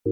Hi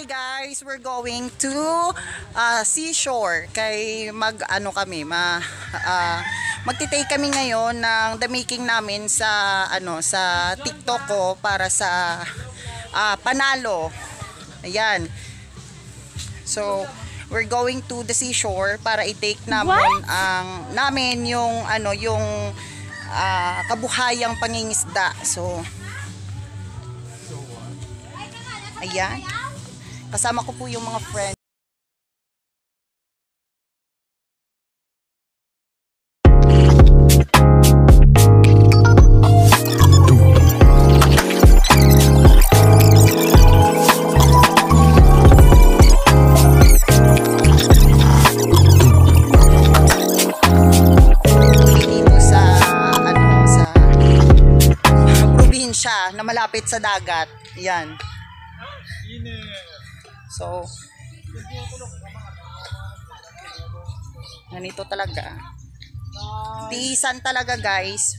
guys, we're going to seashore kay magti-take kami ngayon ng the making namin sa sa TikTok ko para sa panalo. Ayan. So, we're going to the seashore para i-take namin yung kabuhayang pangingisda. So, ayan. Kasama ko po yung mga friends. Dito sa probinsya na malapit sa dagat. Yan. So, ganito talaga. Tiisan talaga, guys.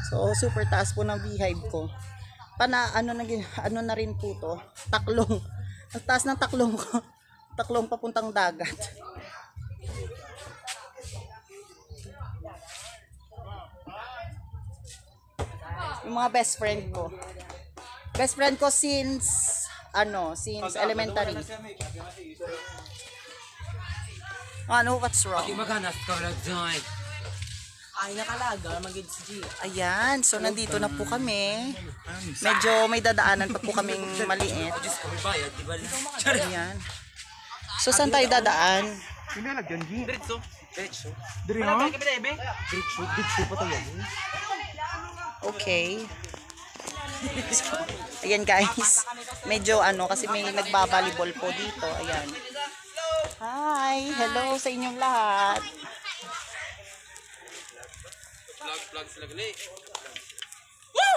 So, super taas po ng beehive ko. Ano na rin po to? Taklong. Ang taas ng taklong ko. Taklong papuntang dagat. Yung mga best friend ko. Best friend ko since elementary. What's wrong? Ay, nakalaga, magid si G. Ayan, so nandito na po kami. Medyo may dadaanan pa po kaming maliit. Ayan. So, saan tayo dadaan? Diretso. Okay. Ayan guys. Medyo kasi may nagbabalibol po dito. Ayan. Hi, hello sa inyong lahat. Vlog sila gali. Woo!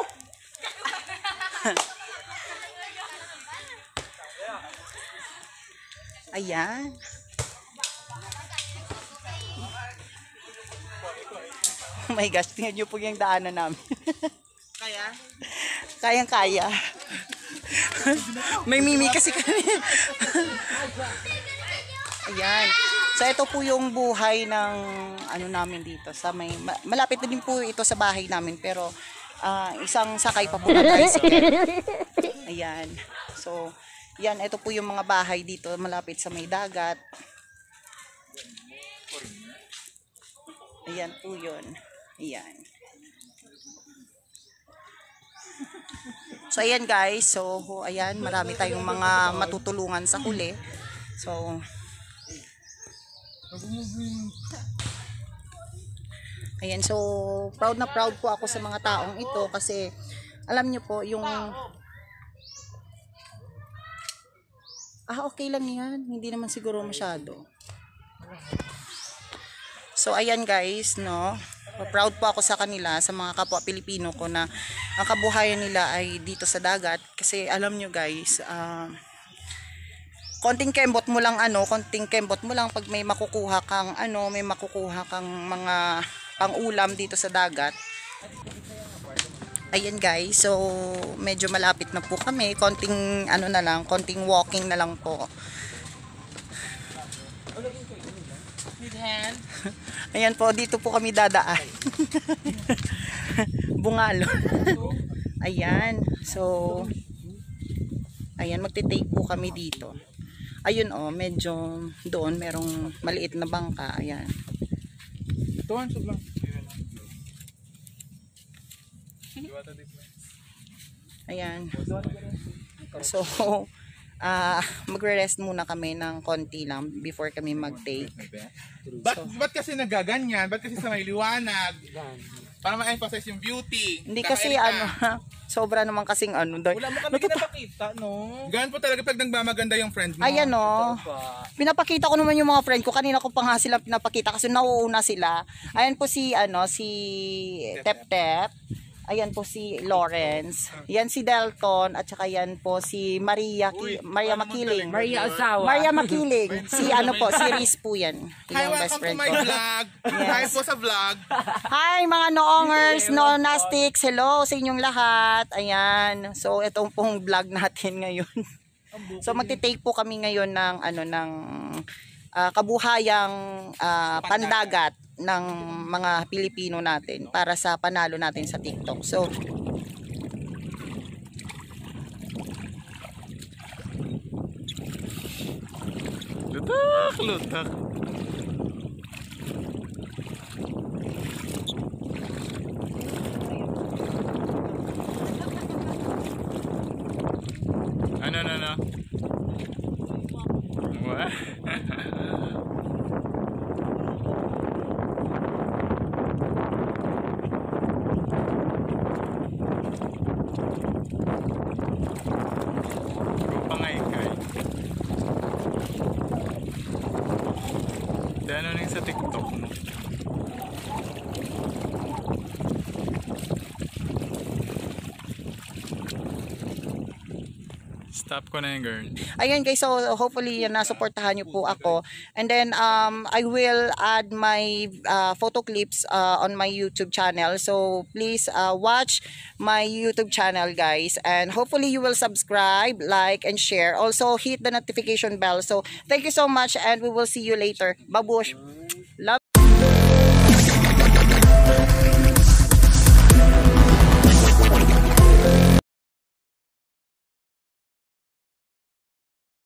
Ayan. Oh my gosh, tingnan nyo po yung daanan namin. Kaya? Kayang-kaya. May mimi kasi kami. Ayan. So ito po yung buhay ng namin dito sa malapit na din po ito sa bahay namin pero isang sakay pa po na tricycle. Ayan. So yan, ito po yung mga bahay dito malapit sa may dagat. Ayan po yun. Ayan. So ayan guys, so ayan, marami tayong mga matutulungan sa huli. So ayan, so proud na proud po ako sa mga taong ito kasi alam nyo po yung okay lang yan, hindi naman siguro masyado. So ayan guys, no, proud po ako sa kanila, sa mga kapwa Pilipino ko na ang kabuhayan nila ay dito sa dagat kasi alam nyo guys, konting kembot mo lang pag may makukuha kang mga pang-ulam dito sa dagat. Ayan guys, so medyo malapit na po kami, konting konting walking na lang po. hand. Ayan po, dito po kami dadaan. Bungalo. Ayan. So, ayan, magte-take po kami dito. Ayun oh, medyo doon merong maliit na bangka. Ayan. Tuwan, lang. Ayan. So, magre-rest muna kami ng konti lang before kami mag-take. Ba't kasi nagaganyan? Ba't kasi sa may liwanag? Para ma-emphasize yung beauty. Hindi kasi sobra naman kasing Wala mo kami pinapakita, no? Ganun po talaga pag nagmamaganda yung friend mo. Ayan oh. Pinapakita ko naman yung mga friend ko. Kanina ko pa nga sila pinapakita kasi nauuna sila. Ayan po si Tep Tep. Ayan po si Lawrence. Yan si Delton at saka yan po si Maria Makiling. Maria Asawa. Maria Makiling. Si si Riz po yan. Hi, Yung best welcome to friend my ko. vlog. Hi po sa vlog. Hi mga noongers, nonastics. Hello sa inyong lahat. Ayan. So itong pong vlog natin ngayon. So magte-take po kami ngayon ng kabuhayang pandagat ng mga Pilipino natin para sa panalo natin sa TikTok. So Lutak. Ano? What? Pangay-kay. Ano na sa TikTok mo? Stop ko na yung girl. ayun guys, so hopefully nasuportahan niyo po ako. And then I will add my photo clips on my YouTube channel. So please watch my YouTube channel guys, and hopefully you will subscribe, like and share. Also hit the notification bell. So thank you so much and we will see you later. Babush.